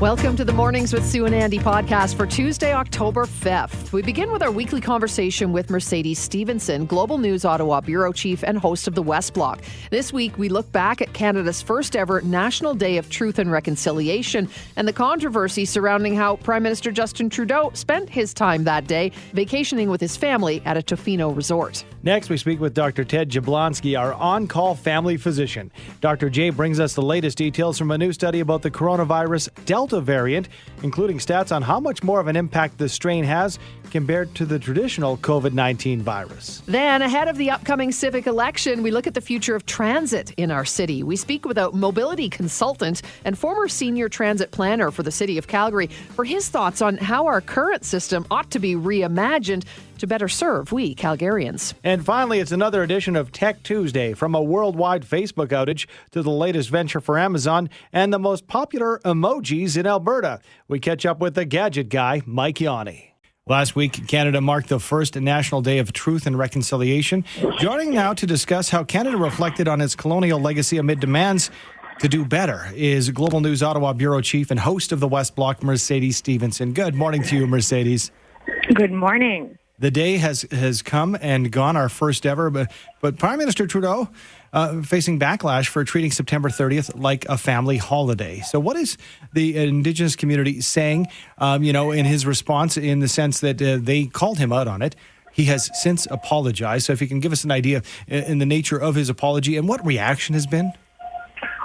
Welcome to the Mornings with Sue and Andy podcast for Tuesday, October 5th. We begin with our weekly conversation with Mercedes Stephenson, Global News Ottawa Bureau Chief and host of the West Block. This week, we look back at Canada's first ever National Day of Truth and Reconciliation and the controversy surrounding how Prime Minister Justin Trudeau spent his time that day vacationing with his family at a Tofino resort. Next, we speak with Dr. Ted Jablonski, our on-call family physician. Dr. J brings us the latest details from a new study about the coronavirus Delta variant, including stats on how much more of an impact the strain has compared to the traditional COVID-19 virus. Then, ahead of the upcoming civic election, we look at the future of transit in our city. We speak with a mobility consultant and former senior transit planner for the city of Calgary for his thoughts on how our current system ought to be reimagined to better serve we Calgarians. And finally, it's another edition of Tech Tuesday, from a worldwide Facebook outage to the latest venture for Amazon and the most popular emojis in Alberta. We catch up with the gadget guy, Mike Yanni. Last week, Canada marked the first National Day of Truth and Reconciliation. Joining now to discuss how Canada reflected on its colonial legacy amid demands to do better is Global News Ottawa Bureau Chief and host of the West Block, Mercedes Stephenson. Good morning to you, Mercedes. Good morning. The day has come and gone, our first ever, but Prime Minister Trudeau facing backlash for treating September 30th like a family holiday. So what is the Indigenous community saying, in his response, in the sense that they called him out on it? He has since apologized. So if you can give us an idea in the nature of his apology and what reaction has been?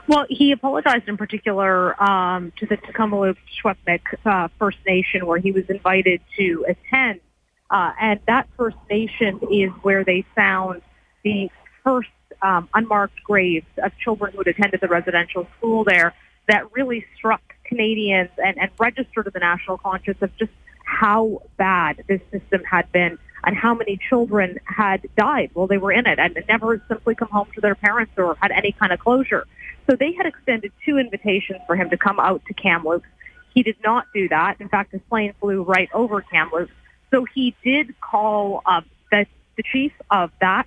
Well, he apologized in particular to the Tk'emlúps First Nation, where he was invited to attend. And that First Nation is where they found the first unmarked graves of children who had attended the residential school there, that really struck Canadians and registered in the national conscience of just how bad this system had been and how many children had died while they were in it and never simply come home to their parents or had any kind of closure. So they had extended 2 invitations for him to come out to Kamloops. He did not do that. In fact, his plane flew right over Kamloops. So he did call the chief of that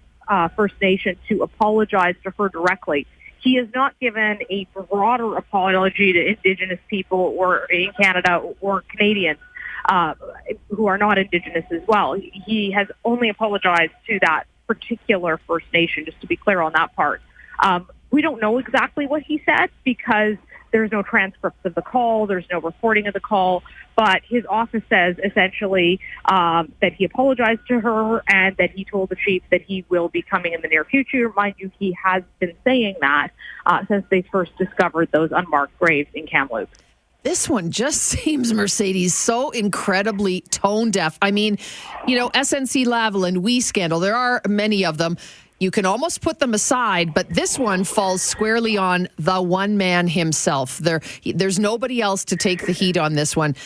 First Nation to apologize to her directly. He has not given a broader apology to Indigenous people or in Canada or Canadians who are not Indigenous as well. He has only apologized to that particular First Nation, just to be clear on that part. We don't know exactly what he said because there's no transcripts of the call. There's no recording of the call. But his office says essentially that he apologized to her and that he told the chief that he will be coming in the near future. Mind you, he has been saying that since they first discovered those unmarked graves in Kamloops. This one just seems, Mercedes, so incredibly tone deaf. I mean, SNC Lavalin, We Scandal, there are many of them. You can almost put them aside, but this one falls squarely on the one man himself. There's nobody else to take the heat on this one.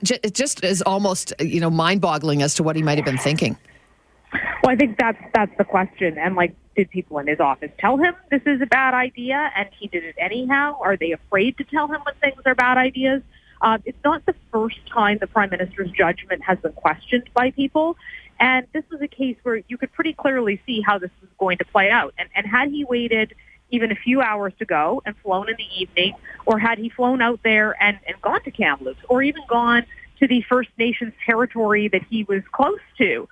It just is almost, mind-boggling as to what he might have been thinking. Well, I think that's the question. And did people in his office tell him this is a bad idea and he did it anyhow? Are they afraid to tell him when things are bad ideas? It's not the first time the Prime Minister's judgment has been questioned by people. And this was a case where you could pretty clearly see how this was going to play out. And had he waited even a few hours to go and flown in the evening, or had he flown out there and gone to Kamloops, or even gone to the First Nations territory that he was close to,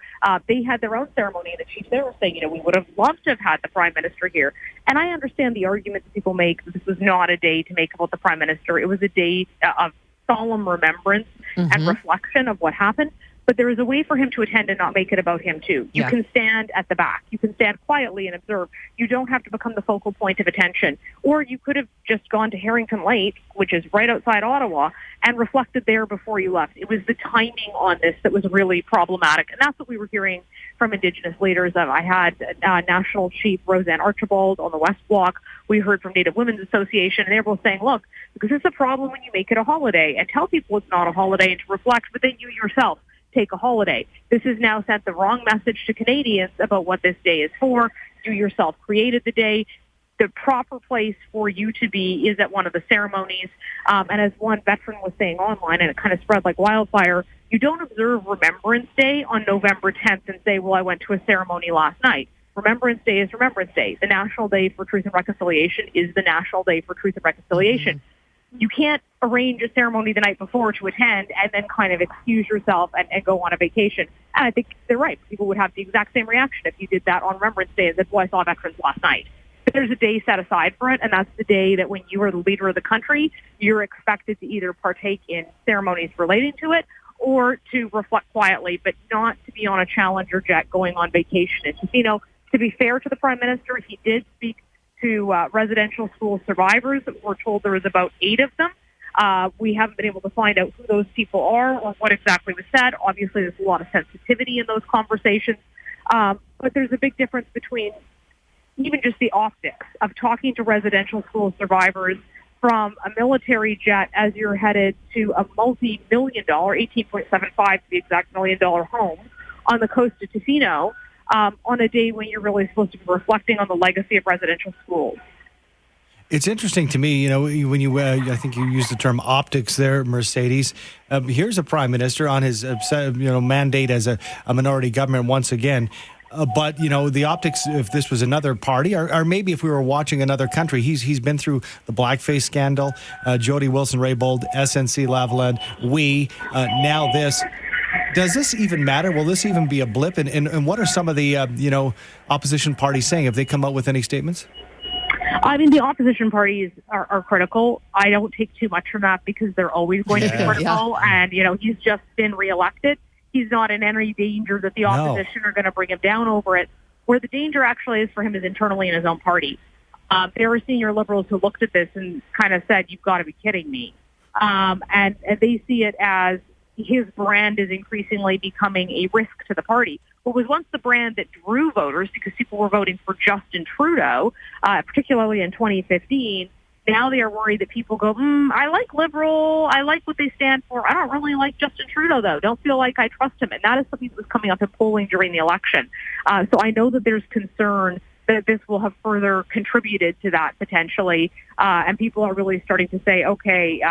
they had their own ceremony, and the chief there was saying, we would have loved to have had the Prime Minister here. And I understand the argument that people make that this was not a day to make about the Prime Minister. It was a day of solemn remembrance and reflection of what happened. But there is a way for him to attend and not make it about him, too. You can stand at the back. You can stand quietly and observe. You don't have to become the focal point of attention. Or you could have just gone to Harrington Lake, which is right outside Ottawa, and reflected there before you left. It was the timing on this that was really problematic. And that's what we were hearing from Indigenous leaders. I had National Chief Roseanne Archibald on the West Block. We heard from Native Women's Association, and they were both saying, look, because it's a problem when you make it a holiday and tell people it's not a holiday and to reflect, but then you yourself take a holiday. This has now sent the wrong message to Canadians about what this day is for. You yourself created the day. The proper place for you to be is at one of the ceremonies. And as one veteran was saying online, and it kind of spread like wildfire, You don't observe Remembrance Day on November 10th and say, well, I went to a ceremony last night. Remembrance Day is Remembrance Day. The National Day for Truth and Reconciliation is the National Day for Truth and Reconciliation. Mm-hmm. You can't arrange a ceremony the night before to attend and then kind of excuse yourself and go on a vacation. And I think they're right. People would have the exact same reaction if you did that on Remembrance Day and said, well, I saw veterans last night. But there's a day set aside for it, and that's the day that when you are the leader of the country, you're expected to either partake in ceremonies relating to it or to reflect quietly, but not to be on a Challenger jet going on vacation. And, to be fair to the Prime Minister, he did speak to residential school survivors. We're told there was about 8 of them. We haven't been able to find out who those people are or what exactly was said. Obviously, there's a lot of sensitivity in those conversations. But there's a big difference between even just the optics of talking to residential school survivors from a military jet as you're headed to a multi-million dollar, $18.75 to be exact, $1 million home on the coast of Tofino, on a day when you're really supposed to be reflecting on the legacy of residential schools. It's interesting to me, when you, I think you used the term optics there, Mercedes. Here's a prime minister on his, mandate as a minority government once again. But, the optics, if this was another party, or maybe if we were watching another country, he's been through the blackface scandal, Jody Wilson-Raybould, SNC-Lavalin, now this. Does this even matter? Will this even be a blip? And what are some of the, opposition parties saying? Have they come out with any statements? I mean, the opposition parties are critical. I don't take too much from that because they're always going to be critical. Yeah. And, he's just been reelected. He's not in any danger that the opposition are going to bring him down over it. Where the danger actually is for him is internally in his own party. There were senior Liberals who looked at this and kind of said, you've got to be kidding me. And they see it as his brand is increasingly becoming a risk to the party. What was once the brand that drew voters because people were voting for Justin Trudeau, particularly in 2015, now they are worried that people go, I like Liberal, I like what they stand for. I don't really like Justin Trudeau, though. Don't feel like I trust him. And that is something that was coming up in polling during the election. So I know that there's concern that this will have further contributed to that potentially. And people are really starting to say, okay,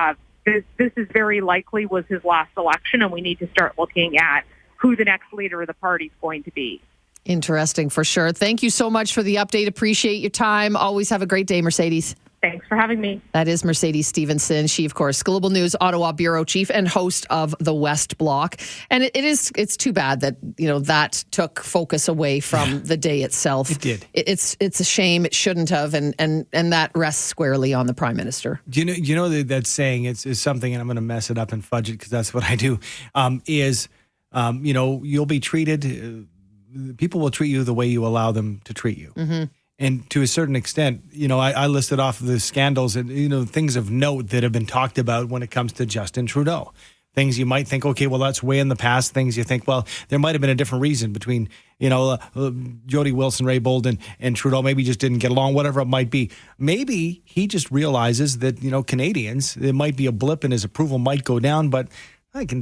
this is very likely was his last election, and we need to start looking at who the next leader of the party is going to be. Interesting, for sure. Thank you so much for the update. Appreciate your time. Always have a great day, Mercedes. Thanks for having me. That is Mercedes Stevenson. She, of course, Global News Ottawa Bureau Chief and host of the West Block. And it's too bad that, that took focus away from the day itself. It did. It's a shame. It shouldn't have. And that rests squarely on the Prime Minister. Do you know that saying is something, and I'm going to mess it up and fudge it because that's what I do, you'll be treated, people will treat you the way you allow them to treat you. Mm-hmm. And to a certain extent, I listed off the scandals and, things of note that have been talked about when it comes to Justin Trudeau. Things you might think, okay, well, that's way in the past. Things you think, well, there might have been a different reason between, Jody Wilson-Raybould and Trudeau. Maybe just didn't get along, whatever it might be. Maybe he just realizes that, Canadians, it might be a blip and his approval might go down, but I can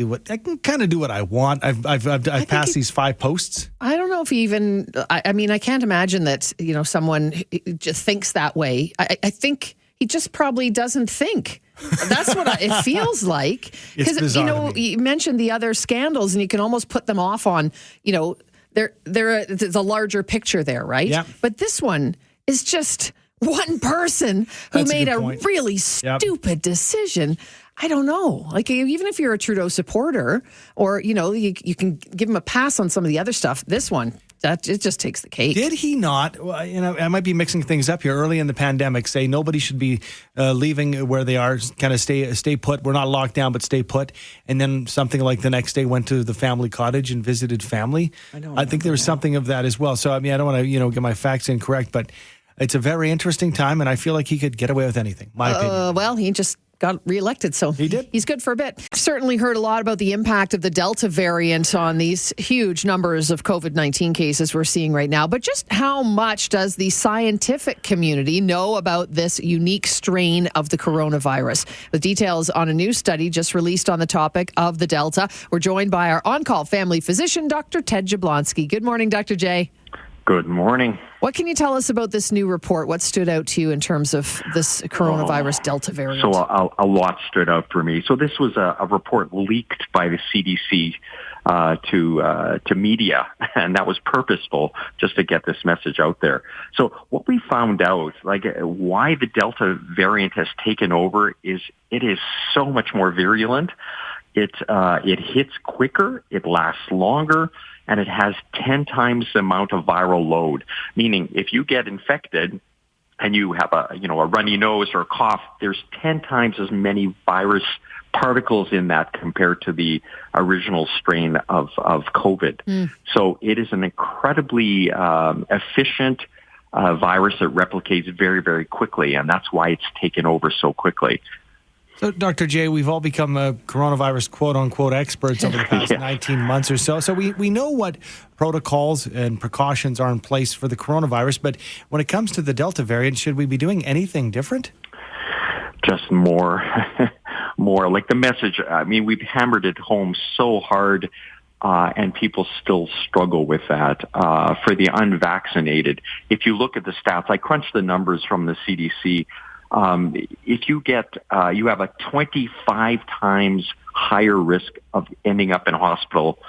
kind of do what I want. I've passed these 5 posts. I don't know if he even, I mean, I can't imagine that, someone just thinks that way. I think he just probably doesn't think. That's what it feels like. Because, you mentioned the other scandals and you can almost put them off on, there's a larger picture there, right? Yeah. But this one is just one person who made a really stupid decision. I don't know. Like, even if you're a Trudeau supporter or, you can give him a pass on some of the other stuff. This one, it just takes the cake. Did he not, I might be mixing things up here, early in the pandemic, say nobody should be leaving where they are, kind of stay put. We're not locked down, but stay put. And then something like the next day went to the family cottage and visited family. I think there was something of that as well. So, I don't want to, get my facts incorrect, but it's a very interesting time, and I feel like he could get away with anything, my opinion. Well, he just got reelected, so he did. He's good for a bit. Certainly heard a lot about the impact of the Delta variant on these huge numbers of COVID-19 cases we're seeing right now. But just how much does the scientific community know about this unique strain of the coronavirus? The details on a new study just released on the topic of the Delta. We're joined by our on-call family physician, Dr. Ted Jablonski. Good morning, Dr. J. Good morning. What can you tell us about this new report? What stood out to you in terms of this coronavirus Delta variant? So a lot stood out for me. So this was a report leaked by the CDC to media, and that was purposeful just to get this message out there. So what we found out, like why the Delta variant has taken over, is it is so much more virulent. It hits quicker, it lasts longer, and it has 10 times the amount of viral load. Meaning, if you get infected and you have a runny nose or a cough, there's 10 times as many virus particles in that compared to the original strain of COVID. So it is an incredibly efficient virus that replicates very, very quickly, and that's why it's taken over so quickly. So, Dr. J, we've all become coronavirus quote-unquote experts over the past 19 months or so. So we know what protocols and precautions are in place for the coronavirus, but when it comes to the Delta variant, should we be doing anything different? Just more. Like the message, I mean, we've hammered it home so hard, and people still struggle with that. For the unvaccinated, if you look at the stats, I crunched the numbers from the CDC. If you you have a 25 times higher risk of ending up in hospital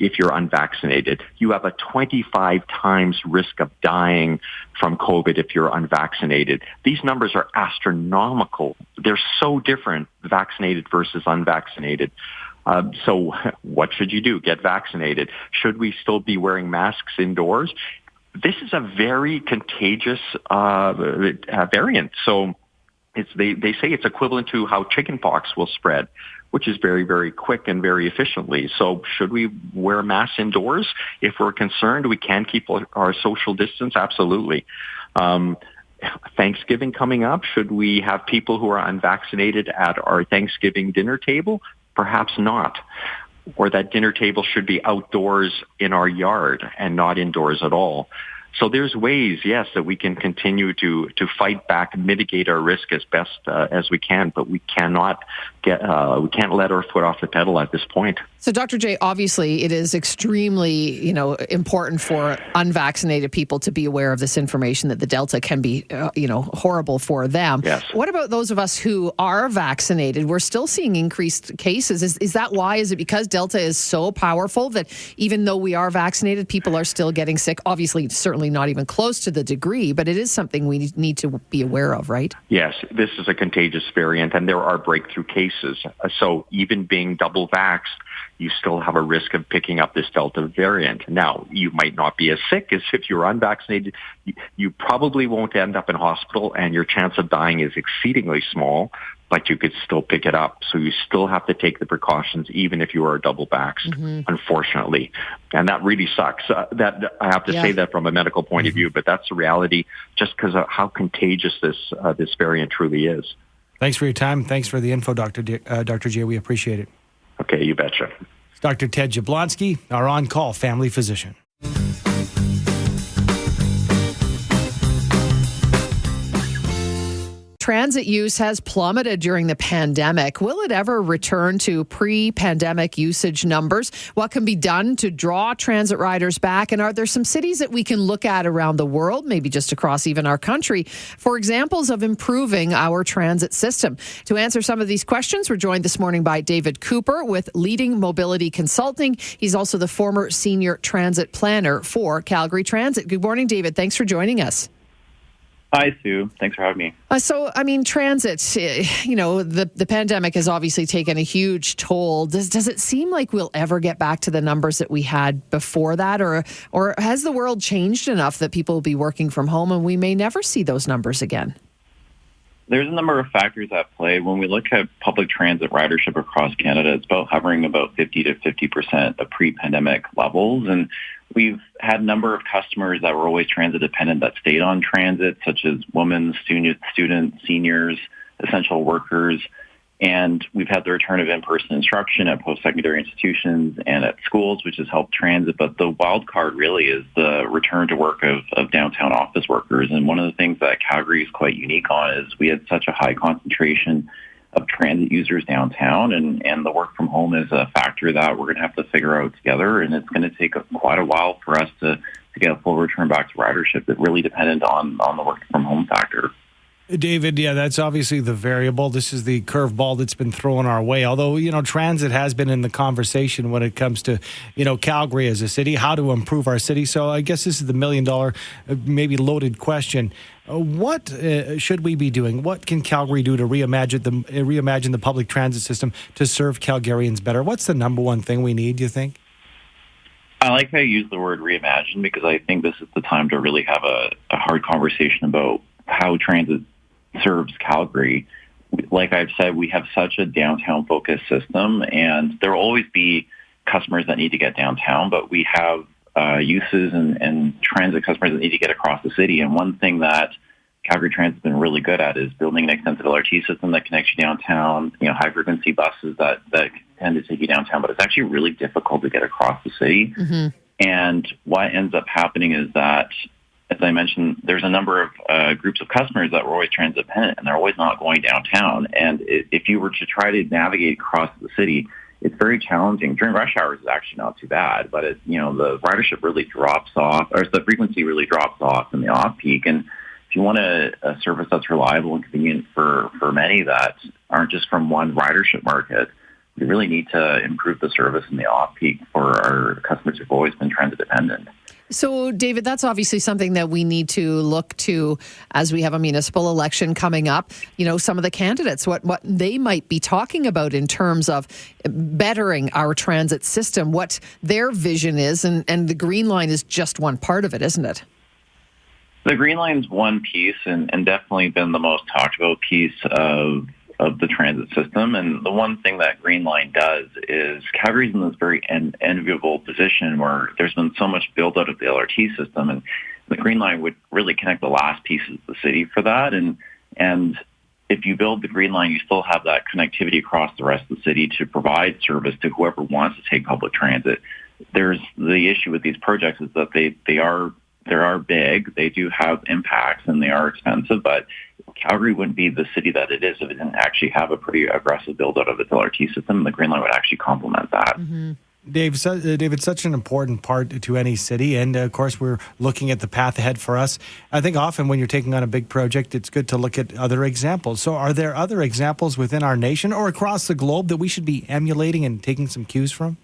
if you're unvaccinated. You have a 25 times risk of dying from COVID if you're unvaccinated. These numbers are astronomical. They're so different, vaccinated versus unvaccinated. So what should you do? Get vaccinated. Should we still be wearing masks indoors? This is a very contagious variant. So they say it's equivalent to how chickenpox will spread, which is very, very quick and very efficiently. So should we wear masks indoors? If we're concerned we can keep our social distance, absolutely. Thanksgiving coming up, should we have people who are unvaccinated at our Thanksgiving dinner table? Perhaps not. Or that dinner table should be outdoors in our yard and not indoors at all. So there's ways, yes, that we can continue to fight back and mitigate our risk as best as we can, but we can't let our foot off the pedal at this point. So, Dr. J, obviously it is extremely, important for unvaccinated people to be aware of this information that the Delta can be, horrible for them. Yes. What about those of us who are vaccinated? We're still seeing increased cases. Is that why? Is it because Delta is so powerful that even though we are vaccinated, people are still getting sick? Obviously, certainly not even close to the degree, but it is something we need to be aware of, right? Yes, this is a contagious variant, and there are breakthrough cases. So even being double vaxxed, you still have a risk of picking up this Delta variant. Now, you might not be as sick as if you're unvaccinated. You probably won't end up in hospital, and your chance of dying is exceedingly small, but you could still pick it up. So you still have to take the precautions, even if you are double vaxxed, unfortunately. And that really sucks. That I have to say that from a medical point of view, but that's the reality just because of how contagious this variant truly is. Thanks for your time. Thanks for the info, Dr. J. We appreciate it. Okay, you betcha. It's Dr. Ted Jablonski, our on-call family physician. Transit use has plummeted during the pandemic. Will it ever return to pre-pandemic usage numbers? What can be done to draw transit riders back? And are there some cities that we can look at around the world, maybe just across even our country, for examples of improving our transit system? To answer some of these questions, we're joined this morning by David Cooper with Leading Mobility Consulting. He's also the former senior transit planner for Calgary Transit. Good morning, David. Thanks for joining us. Hi, Sue. Thanks for having me. Transit, the pandemic has obviously taken a huge toll. Does it seem like we'll ever get back to the numbers that we had before that? Or has the world changed enough that people will be working from home and we may never see those numbers again? There's a number of factors at play. When we look at public transit ridership across Canada, it's hovering about 50 to 50% of pre-pandemic levels. And we've had a number of customers that were always transit dependent that stayed on transit, such as women, students, seniors, essential workers. And we've had the return of in-person instruction at post-secondary institutions and at schools, which has helped transit. But the wild card really is the return to work of downtown office workers. And one of the things that Calgary is quite unique on is we had such a high concentration of transit users downtown, and the work from home is a factor that we're going to have to figure out together. And it's going to take quite a while for us to to get a full return back to ridership that really depended on the work from home factor. David, yeah, that's obviously the variable. This is the curveball that's been thrown our way. Although, transit has been in the conversation when it comes to, Calgary as a city, how to improve our city. So I guess this is the $1 million, maybe loaded question. What should we be doing? What can Calgary do to reimagine the public transit system to serve Calgarians better? What's the number one thing we need, do you think? I like how you use the word reimagine, because I think this is the time to really have a hard conversation about how transit serves Calgary. Like I've said, we have such a downtown-focused system, and there will always be customers that need to get downtown, but we have uses and transit customers that need to get across the city. And one thing that Calgary Transit's been really good at is building an extensive LRT system that connects you downtown, high-frequency buses that tend to take you downtown, but it's actually really difficult to get across the city. Mm-hmm. And what ends up happening is that, as I mentioned, there's a number of groups of customers that were always transit dependent, and they're always not going downtown. And if you were to try to navigate across the city, it's very challenging. During rush hours, it's actually not too bad, but the ridership really drops off, or the frequency really drops off in the off-peak. And if you want a service that's reliable and convenient for many that aren't just from one ridership market, we really need to improve the service in the off-peak for our customers who've always been transit dependent. So, David, that's obviously something that we need to look to as we have a municipal election coming up. Some of the candidates, what they might be talking about in terms of bettering our transit system, what their vision is, and the Green Line is just one part of it, isn't it? The Green Line's one piece, and definitely been the most talked about piece of the transit system. And the one thing that Green Line does is Calgary's in this very enviable position where there's been so much build out of the LRT system, and the Green Line would really connect the last pieces of the city for that. And if you build the Green Line, you still have that connectivity across the rest of the city to provide service to whoever wants to take public transit. There's the issue with these projects is that they are big, they do have impacts, and they are expensive, but Calgary wouldn't be the city that it is if it didn't actually have a pretty aggressive build-out of its LRT system. The Green Line would actually complement that. Mm-hmm. David, such an important part to any city, and of course we're looking at the path ahead for us. I think often when you're taking on a big project, it's good to look at other examples. So are there other examples within our nation or across the globe that we should be emulating and taking some cues from?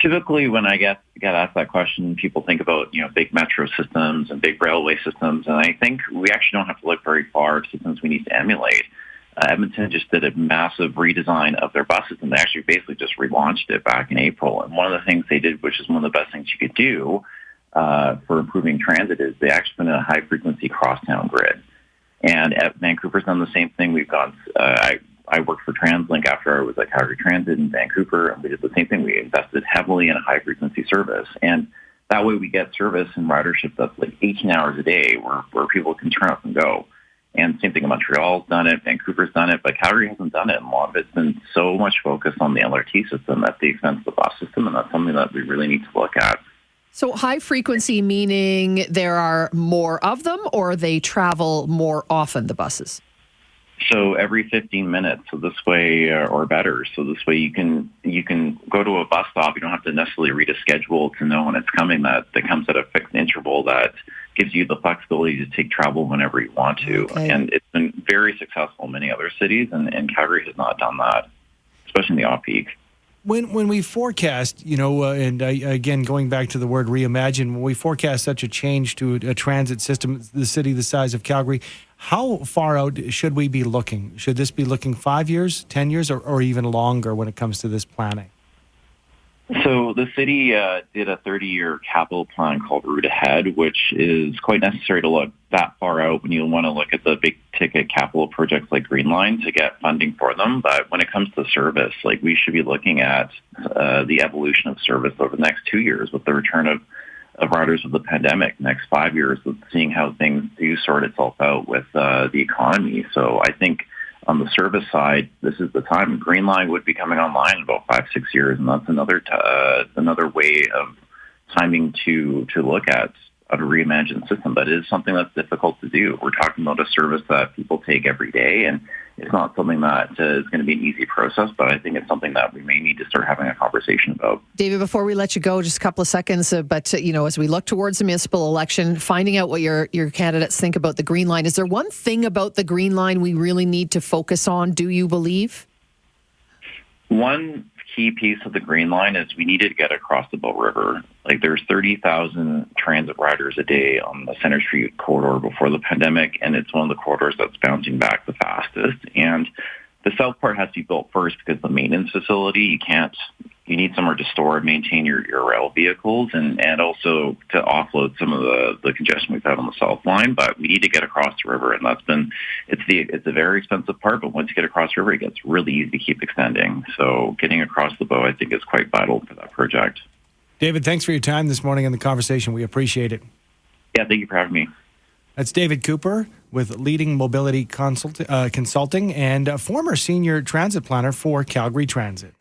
Typically, when I get asked that question, people think about big metro systems and big railway systems, and I think we actually don't have to look very far at systems we need to emulate. Edmonton just did a massive redesign of their bus system. They actually basically just relaunched it back in April, and one of the things they did, which is one of the best things you could do for improving transit, is they actually put in a high-frequency crosstown grid. And at Vancouver's done the same thing. We've gone. I worked for TransLink after I was at Calgary Transit in Vancouver, and we did the same thing. We invested heavily in a high-frequency service, and that way we get service and ridership that's like 18 hours a day where people can turn up and go. And same thing in Montreal's done it, Vancouver's done it, but Calgary hasn't done it. And a lot of it's been so much focus on the LRT system at the expense of the bus system, and that's something that we really need to look at. So high frequency meaning there are more of them, or they travel more often, the buses? So every 15 minutes, so this way, or better. So this way you can go to a bus stop. You don't have to necessarily read a schedule to know when it's coming. That comes at a fixed interval that gives you the flexibility to take travel whenever you want to. Okay. And it's been very successful in many other cities, and Calgary has not done that, especially in the off-peak. When we forecast, and again, going back to the word reimagine, when we forecast such a change to a transit system, the city the size of Calgary, how far out should we be looking? Should this be looking 5 years, 10 years, or even longer when it comes to this planning? So the city did a 30-year capital plan called Route Ahead, which is quite necessary to look that far out when you want to look at the big-ticket capital projects like Green Line to get funding for them. But when it comes to service, we should be looking at the evolution of service over the next 2 years with the return of riders with the pandemic, next 5 years with seeing how things do sort itself out with the economy. So I think on the service side, this is the time. Green Line would be coming online in about 5-6 years, and that's another way of timing to look at a reimagined system. But it is something that's difficult to do. We're talking about a service that people take every day, and It's not something that is going to be an easy process, but I think it's something that we may need to start having a conversation about. David, before we let you go, just a couple of seconds, but as we look towards the municipal election, finding out what your candidates think about the Green Line, is there one thing about the Green Line we really need to focus on, do you believe? One key piece of the Green Line is we need to get across the Bow River. Like, there's 30,000 transit riders a day on the Center Street corridor before the pandemic, and it's one of the corridors that's bouncing back the fastest. And the south part has to be built first because the maintenance facility, you need somewhere to store and maintain your rail vehicles and also to offload some of the congestion we've had on the south line. But we need to get across the river, and it's a very expensive part, but once you get across the river, it gets really easy to keep extending. So getting across the Bow, I think, is quite vital for that project. David, thanks for your time this morning and the conversation. We appreciate it. Yeah, thank you for having me. That's David Cooper with Leading Mobility Consulting and a former senior transit planner for Calgary Transit.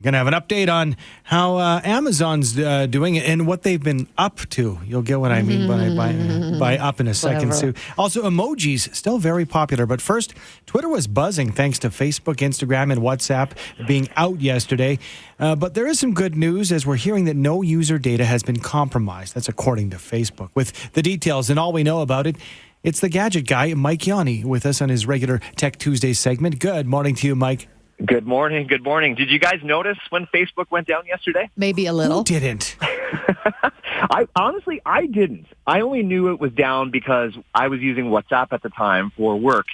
Going to have an update on how Amazon's doing and what they've been up to. You'll get what I mean by up in a second. So, also, emojis, still very popular. But first, Twitter was buzzing thanks to Facebook, Instagram, and WhatsApp being out yesterday. But there is some good news as we're hearing that no user data has been compromised. That's according to Facebook. With the details and all we know about it, it's the gadget guy, Mike Yanni, with us on his regular Tech Tuesday segment. Good morning to you, Mike. Good morning. Good morning. Did you guys notice when Facebook went down yesterday? Maybe a little. Who didn't? I didn't. I only knew it was down because I was using WhatsApp at the time for work,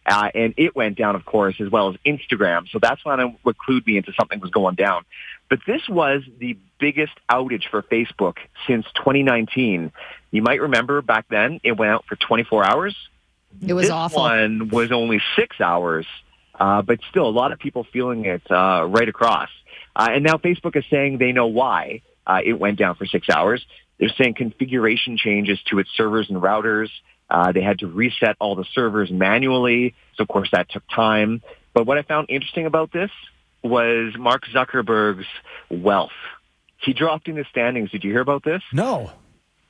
and it went down, of course, as well as Instagram. So that's what clued me into something was going down. But this was the biggest outage for Facebook since 2019. You might remember back then it went out for 24 hours. It was awful. This one was only 6 hours. But still, a lot of people feeling it right across. And now Facebook is saying they know why it went down for 6 hours. They're saying configuration changes to its servers and routers. They had to reset all the servers manually. So, of course, that took time. But what I found interesting about this was Mark Zuckerberg's wealth. He dropped in the standings. Did you hear about this? No.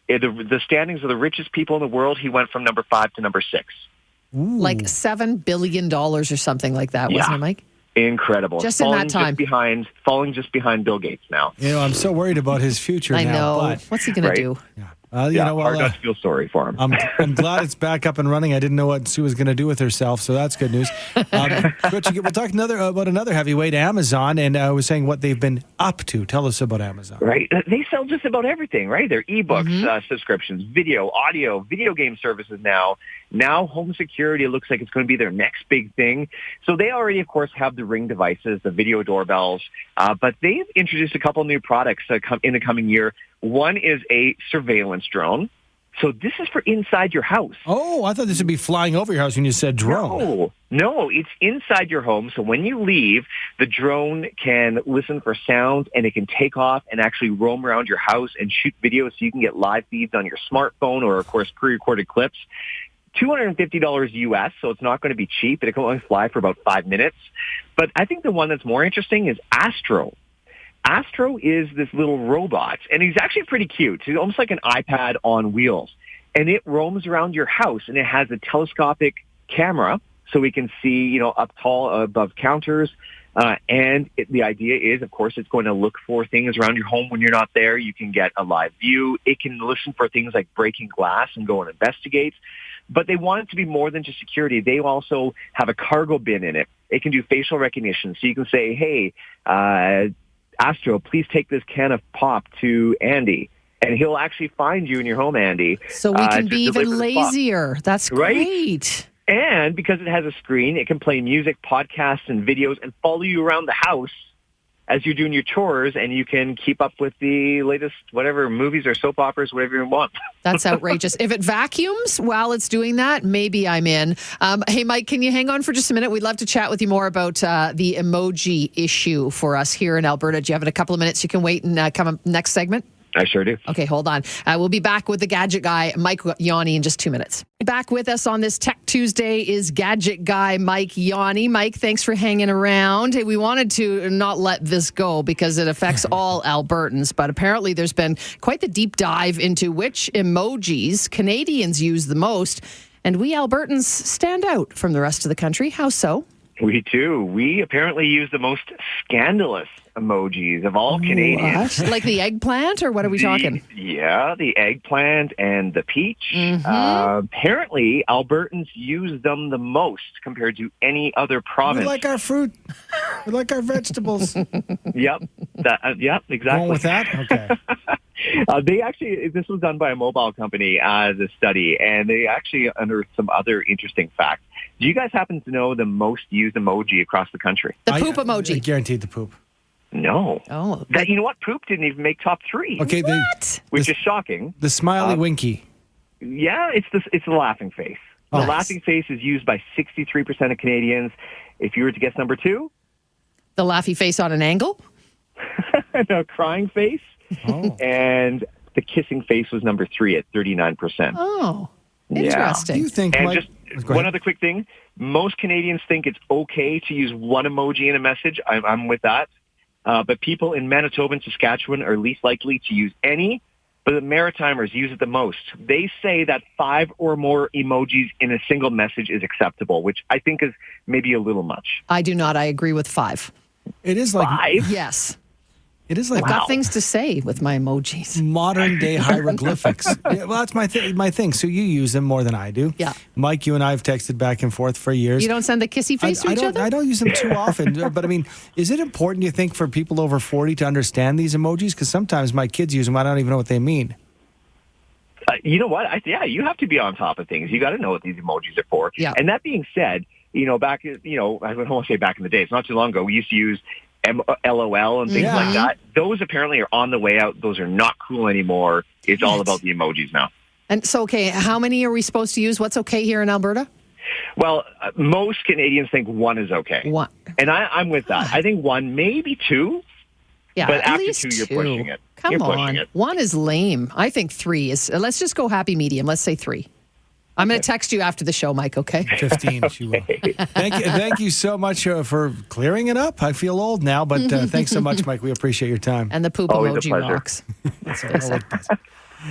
The standings of the richest people in the world, he went from number 5 to number 6. Ooh. Like $7 billion or something like that, wasn't it, Mike? Incredible. Just in that time. Falling just behind Bill Gates now. I'm so worried about his future I now. know. But, what's he going to do? Yeah. Hard not to feel sorry for him. I'm glad it's back up and running. I didn't know what Sue was going to do with herself, so that's good news. We'll talk about another heavyweight, Amazon, and I was saying what they've been up to. Tell us about Amazon. Right. They sell just about everything, right? Their ebooks, subscriptions, video, audio, video game services now. Now home security looks like it's going to be their next big thing. So they already, of course, have the Ring devices, the video doorbells, but they've introduced a couple new products in the coming year. One is a surveillance drone. So this is for inside your house. Oh, I thought this would be flying over your house when you said drone. No, it's inside your home. So when you leave, the drone can listen for sounds and it can take off and actually roam around your house and shoot videos so you can get live feeds on your smartphone or, of course, pre-recorded clips. $250 US, so it's not going to be cheap. It can only fly for about 5 minutes. But I think the one that's more interesting is Astro. Astro is this little robot, and he's actually pretty cute. He's almost like an iPad on wheels. And it roams around your house, and it has a telescopic camera, so we can see, up tall above counters. The idea is, of course, it's going to look for things around your home when you're not there. You can get a live view. It can listen for things like breaking glass and go and investigate. But they want it to be more than just security. They also have a cargo bin in it. It can do facial recognition. So you can say, hey, Astro, please take this can of pop to Andy. And he'll actually find you in your home, Andy. So we can be even lazier. That's great. Right? And because it has a screen, it can play music, podcasts, and videos and follow you around the house as you're doing your chores, and you can keep up with the latest, whatever, movies or soap operas, whatever you want. That's outrageous. If it vacuums while it's doing that, maybe I'm in. Hey, Mike, can you hang on for just a minute? We'd love to chat with you more about the emoji issue for us here in Alberta. Do you have a couple of minutes you can wait and come up next segment? I sure do. Okay, hold on. We'll be back with the gadget guy, Mike Yanni, in just 2 minutes. Back with us on this Tech Tuesday is gadget guy Mike Yanni. Mike, thanks for hanging around. Hey, we wanted to not let this go because it affects all Albertans, but apparently there's been quite the deep dive into which emojis Canadians use the most, and we Albertans stand out from the rest of the country. How so? We do. We apparently use the most scandalous emojis of all Canadians. What? Like the eggplant, or what are we talking? Yeah, the eggplant and the peach. Apparently, Albertans use them the most compared to any other province. We like our fruit. We like our vegetables. Yep. Yep, exactly. Going with that? Okay. They actually, this was done by a mobile company as a study, and they actually unearthed some other interesting facts. Do you guys happen to know the most used emoji across the country? The poop emoji. I guaranteed the poop. No. Oh. You know what? Poop didn't even make top 3. Okay. What? Which is shocking. The smiley winky. Yeah, it's the laughing face. The laughing face is used by 63% of Canadians. If you were to guess number 2? The laughy face on an angle? No, crying face. Oh. And the kissing face was number 3 at 39%. Oh, Yeah. interesting. Do you think, And Mike, just one other quick thing. Most Canadians think it's okay to use one emoji in a message. I'm with that. But people in Manitoba and Saskatchewan are least likely to use any, but the Maritimers use it the most. They say that 5 or more emojis in a single message is acceptable, which I think is maybe a little much. I do not. I agree with 5. it is like 5? Yes. it is like I've got things to say with my emojis. modern day hieroglyphics. Yeah, well, that's my thing. So you use them more than I do. Yeah. Mike, you and I have texted back and forth for years. You don't send the kissy face to each other? I don't use them too often. But I mean, is it important, you think, for people over 40 to understand these emojis? Because sometimes my kids use them. I don't even know what they mean. You know what? You have to be on top of things. You got to know what these emojis are for. Yeah. And that being said, I don't want to say back in the day. It's not too long ago. We used to use LOL and things like that. Those apparently are on the way out. Those are not cool anymore. It's all about the emojis now. And so, okay, how many are we supposed to use? What's okay here in Alberta? Well, most Canadians think 1 is okay. 1. And I'm with that. I think 1, maybe 2. Yeah, But at after least 2, you're pushing it. Come You're on. pushing it. 1 is lame. I think 3 is. Let's just go happy medium. Let's say 3. I'm going to text you after the show, Mike, okay? 15, she will. Thank you so much for clearing it up. I feel old now, but thanks so much, Mike. We appreciate your time. And the poop Always a emoji pleasure. rocks. Let's face it.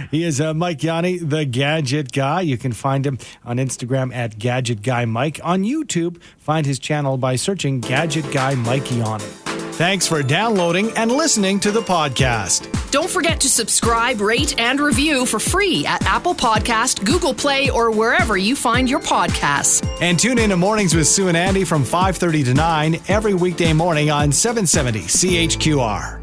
He is Mike Yanni, the Gadget Guy. You can find him on Instagram at Gadget Guy Mike. On YouTube, find his channel by searching Gadget Guy Mike Yanni. Thanks for downloading and listening to the podcast. Don't forget to subscribe, rate, and review for free at Apple Podcast, Google Play, or wherever you find your podcasts. And tune in to Mornings with Sue and Andy from 5:30 to 9 every weekday morning on 770 CHQR.